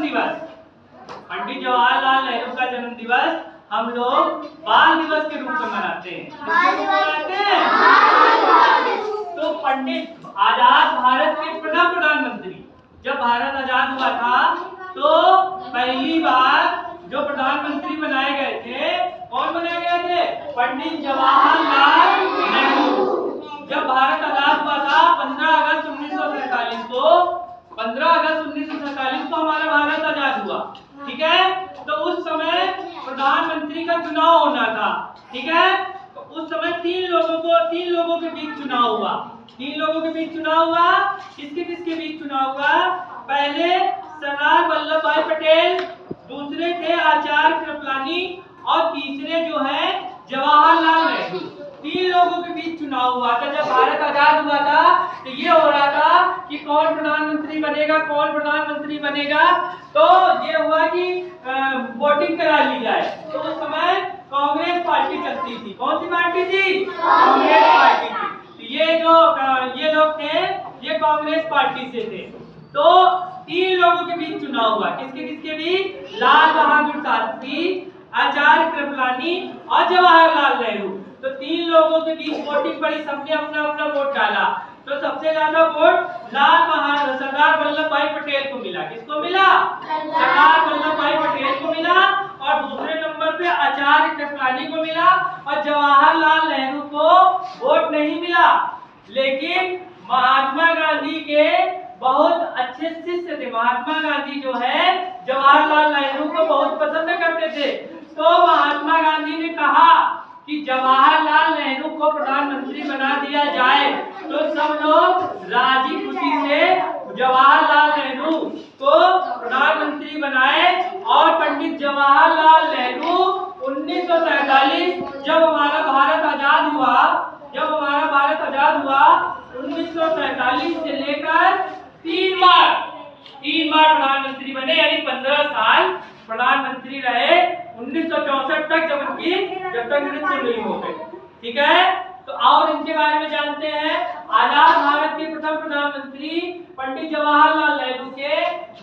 दिवस, पंडित जवाहरलाल नेहरू का जन्म दिवस हम लोग बाल दिवस के रूप में मनाते हैं। तो पंडित आजाद भारत के प्रथम प्रधानमंत्री, जब भारत आजाद हुआ था तो पहली बार जो प्रधानमंत्री बनाए गए थे, कौन बनाए गए थे? पंडित जवाहरलाल नेहरू। जब भारत आजाद हुआ था 15 अगस्त 1947 को, 15 अगस्त 1947 को हमारा भारत आजाद हुआ, ठीक है। तो उस समय प्रधानमंत्री का चुनाव होना था, ठीक है। तो उस समय तीन लोगों के बीच चुनाव हुआ, किसके किसके बीच चुनाव हुआ? पहले सरदार वल्लभ भाई पटेल, दूसरे थे आचार्य कृपलानी और तीसरे जो है जवाहरलाल नेहरू। तीन लोगों के बीच चुनाव हुआ था। जब भारत आजाद हुआ था तो ये हो रहा था कि कौन प्रधानमंत्री बनेगा, तो ये हुआ कि वोटिंग करा ली जाए। तो उस समय कांग्रेस पार्टी चलती थी। कौन सी पार्टी थी? कांग्रेस पार्टी थी। तो ये लोग थे, ये कांग्रेस पार्टी से थे। तो तीन लोगों के बीच चुनाव हुआ, किसके बीच? लाल बहादुर शास्त्री, आचार्य कृपलानी और जवाहरलाल नेहरू। तो तीन लोगों के बीच वोटिंग पड़ी, सबने अपना अपना वोट डाला। तो सबसे ज्यादा वोट सरदार वल्लभ भाई पटेल को मिला। किसको मिला? सरदार वल्लभ भाई पटेल को मिला। और दूसरे नंबर पे आचार्य कृपलानी को मिला और जवाहरलाल नेहरू को वोट नहीं मिला। लेकिन महात्मा गांधी के बहुत अच्छे शिष्य थे। महात्मा गांधी जो है जवाहरलाल नेहरू को बहुत पसंद करते थे। तो महात्मा गांधी ने कहा कि जवाहरलाल नेहरू को प्रधानमंत्री बना दिया जाए। तो सब लोग राजी खुशी से जवाहरलाल नेहरू को प्रधानमंत्री बनाए। और पंडित जवाहरलाल नेहरू 1947 जब हमारा भारत आजाद हुआ 1947 से लेकर तीन बार प्रधानमंत्री बने, यानी 15 साल प्रधानमंत्री रहे 1964 तक, जब तक मृत्यु नहीं हो गई, ठीक है। तो और इनके बारे में जानते हैं। आजाद भारत के प्रथम प्रधानमंत्री पंडित जवाहरलाल नेहरू के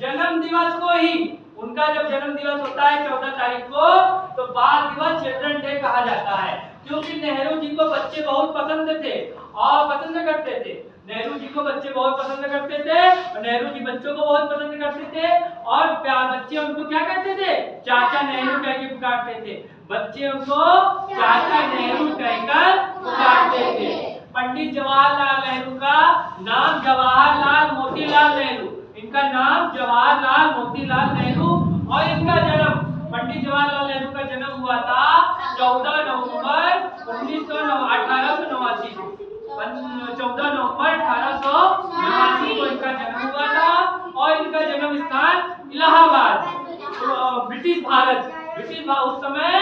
जन्म दिवस को ही, उनका जब जन्म दिवस होता है 14 तारीख को, तो बाल दिवस, चिल्ड्रन डे कहा जाता है। क्योंकि नेहरू जी को बच्चे बहुत पसंद थे और पसंद करते थे। नेहरू जी को बच्चे बहुत पसंद करते थे और नेहरू जी बच्चों को बहुत पसंद करते थे। और बच्चे उनको क्या कहते थे? चाचा नेहरू कह के पुकारते थे। बच्चे उनको चाचा नेहरू कहकर पुकारते थे। पंडित जवाहरलाल नेहरू का नाम जवाहरलाल मोतीलाल नेहरू, इनका नाम जवाहरलाल मोतीलाल नेहरू। और इनका जन्म, पंडित जवाहरलाल नेहरू का जन्म हुआ था 14 नवंबर 1889 को। 14 नवंबर 1889 को इनका जन्म हुआ था। और इनका जन्म स्थान इलाहाबाद, ब्रिटिश भारत। उस समय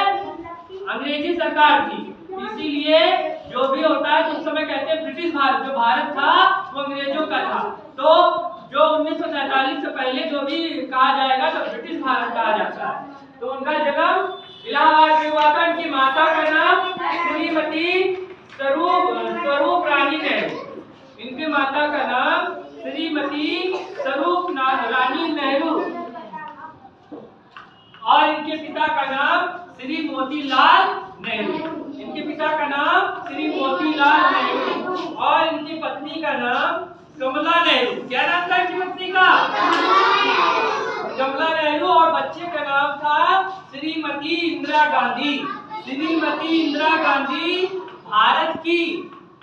अंग्रेजी सरकार थी, इसीलिए जो भी होता है तो उस समय कहते हैं ब्रिटिश भारत। जो भारत था वो अंग्रेजों का था। तो जो 1947 से पहले जो भी कहा जाएगा तो ब्रिटिश भारत कहा जाता है। तो उनका जन्म इलाहाबाद में हुआ था। उनकी माता का नाम श्रीमती स्वरूप रानी नेहरू, इनके माता का नाम श्रीमती स्वरूप रानी नेहरू। और इनके पिता का नाम श्री मोतीलाल नेहरू, इनके पिता का नाम श्री मोतीलाल नेहरू। और इनकी पत्नी का नाम कमला नेहरू। क्या नाम था इनकी पत्नी का? कमला नेहरू। और बच्चे का नाम था श्रीमती इंदिरा गांधी। श्रीमती इंदिरा गांधी भारत की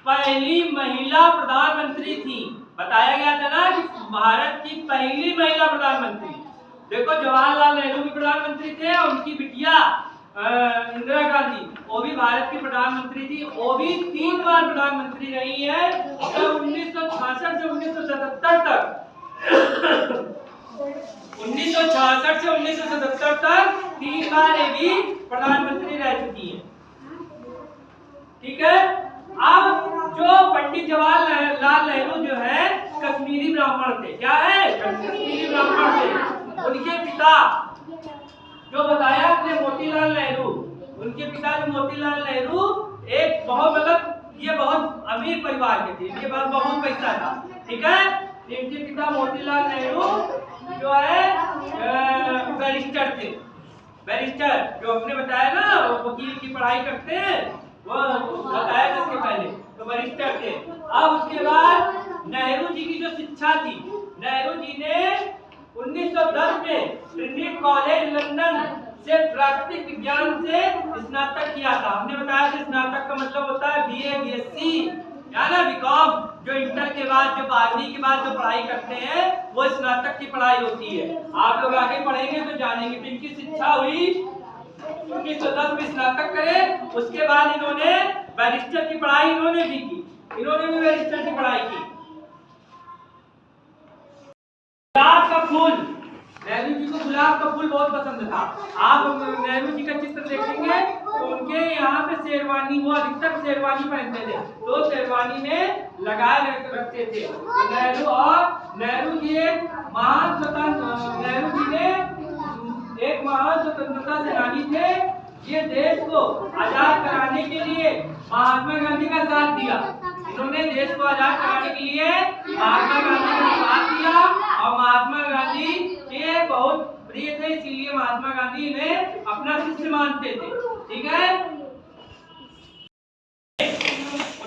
पहली महिला प्रधानमंत्री थी। बताया गया था ना कि भारत की पहली महिला प्रधानमंत्री। देखो जवाहरलाल नेहरू भी प्रधानमंत्री थे और उनकी बिटिया इंदिरा गांधी वो भी भारत की प्रधानमंत्री थी। वो भी 3 बार प्रधानमंत्री रही है। 1966 से 1977 तक 1966 से 1977 तक 3 बार ये भी प्रधानमंत्री रह चुकी है, ठीक है। अब जो पंडित जवाहरलाल नेहरू जो है कश्मीरी ब्राह्मण थे। क्या है? कश्मीरी ब्राह्मण थे। उनके पिता जो बताया अपने मोतीलाल नेहरू, उनके पिता जो मोतीलाल नेहरू एक बहुत अमीर परिवार के थे। इनके पास बहुत पैसा था, ठीक है। इनके पिता मोतीलाल नेहरू जो है बैरिस्टर थे। बैरिस्टर जो आपने बताया ना वकील की पढ़ाई करते हैं, वो बताया था इसके पहले, तो बैरिस्टर थे। अब उसके बाद नेहरू जी की जो शिक्षा थी, नेहरू जी ने 1910 में ट्रिनिटी कॉलेज लंदन से प्राकृतिक विज्ञान से स्नातक किया था। हमने बताया था स्नातक का मतलब होता है बीए, बीएससी या ना बीकॉम, जो इंटर के बाद, जो 12वीं के बाद जो पढ़ाई करते हैं वो स्नातक की पढ़ाई होती है। आप लोग आगे पढ़ेंगे तो जानेंगे। तो इनकी शिक्षा हुई 1910 में स्नातक करे, उसके बाद इन्होंने बैरिस्टर की पढ़ाई इन्होंने भी की, इन्होंने भी बैरिस्टर की पढ़ाई की। गुलाब का फूल, नेहरू जी को गुलाब का फूल बहुत पसंद था। आप नेहरू जी का चित्र देखेंगे तो उनके यहाँ पे शेरवानी, वो अधिकतर शेरवानी पहनते थे, तो शेरवानी में लगाए रखते थे। नेहरू जी एक महान स्वतंत्रता सेनानी थे। ये देश को आजाद कराने के लिए महात्मा गांधी का साथ दिया। इन्होंने देश को आजाद कराने के लिए महात्मा गांधी का साथ दिया और महात्मा गांधी के बहुत प्रिय थे, इसीलिए महात्मा गांधी इन्हें अपना शिष्य मानते थे। ठीक है।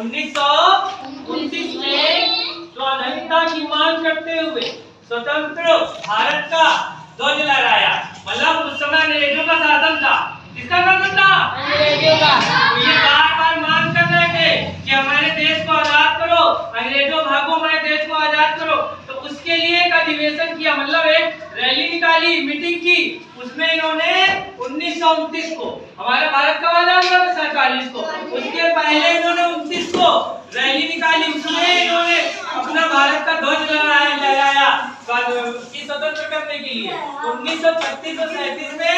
1929 में स्वाधीनता की मांग करते हुए स्वतंत्र भारत का ध्वज लहराया। मतलब उस समय अंग्रेजों का शासन था। किसका शासन था? अंग्रेजों का। तो ये बार-बार मांग कर रहे थे कि हमारे देश को आजाद करो, अंग्रेजों भागो, हमारे देश को आजाद करो। तो उसके लिए एक अधिवेशन किया, मतलब एक रैली निकाली, मीटिंग की। उसमें इन्होंने 1929 को, हमारे भारत का आजाद हुआ था 47 को, उसके पहले इन्होंने 29 को रैली निकाली। उसमें इन्होंने अपना भारत का ध्वज लहराया की स्वतंत्र करने के लिए। 1936 और 37 में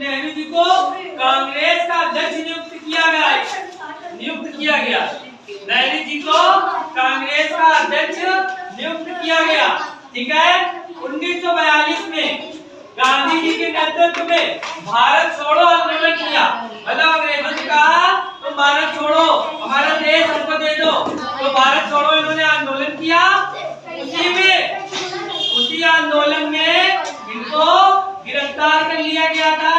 नेहरू जी को कांग्रेस का अध्यक्ष नियुक्त किया गया। नेहरू जी को कांग्रेस का अध्यक्ष नियुक्त किया गया। ठीक है। 1942 में गांधी जी के नेतृत्व में भारत छोड़ो आंदोलन किया। मतलब अंग्रेजों ने कहा तुम भारत छोड़ो, हमारा देश हमको दे दो, तो भारत छोड़ो इन्होंने आंदोलन किया। उसी आंदोलन में इनको गिरफ्तार कर लिया गया था।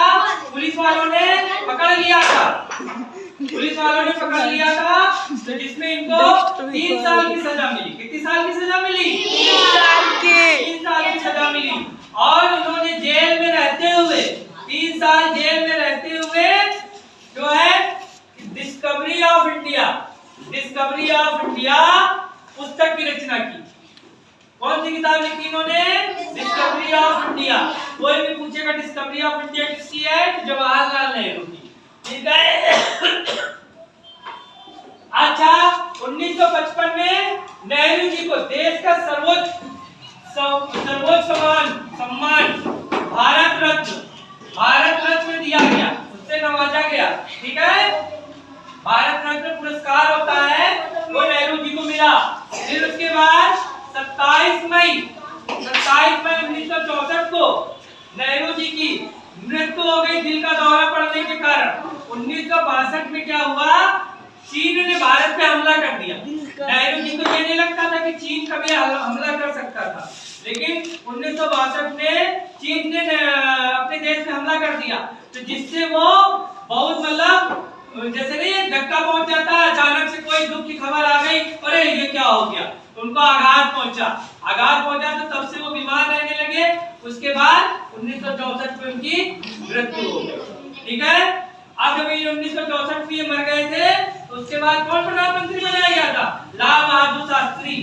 पुलिस वालों ने पकड़ लिया था, तो जिसमें इनको 3 साल की सजा मिली। कितनी साल की सजा मिली? 3 साल की सजा मिली। और उन्होंने जेल में रहते हुए 3 साल जेल में रहते हुए जो है डिस्कवरी ऑफ इंडिया पुस्तक की रचना की। कौन सी किताब लिखी इन्होंने? Discovery of India. कोई भी पूछेगा डिस्कवरी ऑफ इंडिया किसकी है, तो जवाहरलाल नेहरू की। ठीक है। अच्छा, 1955 में नेहरू जी को देश का सर्वोच्च सम्मान भारत रत्न दिया गया, उससे नवाजा गया। ठीक है। भारत रत्न पुरस्कार होता है वो नेहरू जी को मिला। फिर उसके बाद 27 मई 1964 को नेहरू जी की मृत्यु हो गई दिल का दौरा पड़ने के कारण। 1962 में क्या हुआ, चीन ने भारत पे हमला कर दिया। नेहरू जी को ये नहीं लगता था कि चीन कभी हमला कर सकता था, लेकिन 1962 में चीन ने अपने देश में हमला कर दिया, तो जिससे वो बहुत मतलब जैसे नहीं धक्का पहुंच जाता है, अचानक से कोई दुख की खबर आ गई, अरे ये क्या हो गया, उनको आघात पहुंचा तो तब से वो बीमार रहने लगे। उसके बाद 1964 में उनकी मृत्यु हो गई। ठीक है। अब जब 1964 में मर गए थे तो उसके बाद कौन प्रधानमंत्री बनाया गया था? लाल बहादुर शास्त्री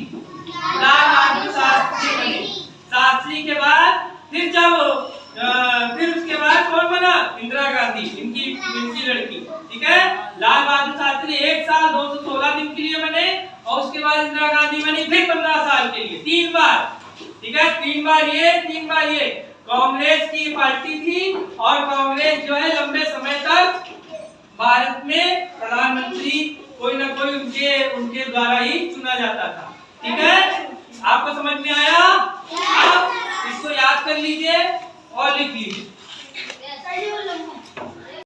बने। शास्त्री के बाद फिर उसके बाद कौन बना? इंदिरा गांधी, इनकी लड़की। ठीक है। लाल बहादुर शास्त्री 1 साल 216 दिन के लिए बने और उसके बाद इंदिरा गांधी बनी फिर 15 साल के लिए, 3 बार। ठीक है। 3 बार ये कांग्रेस की पार्टी थी और कांग्रेस जो है लंबे समय तक भारत में प्रधानमंत्री कोई ना कोई उनके द्वारा ही चुना जाता था। ठीक है। आपको समझ में आया? आप इसको याद कर लीजिए और लिख लीजिए।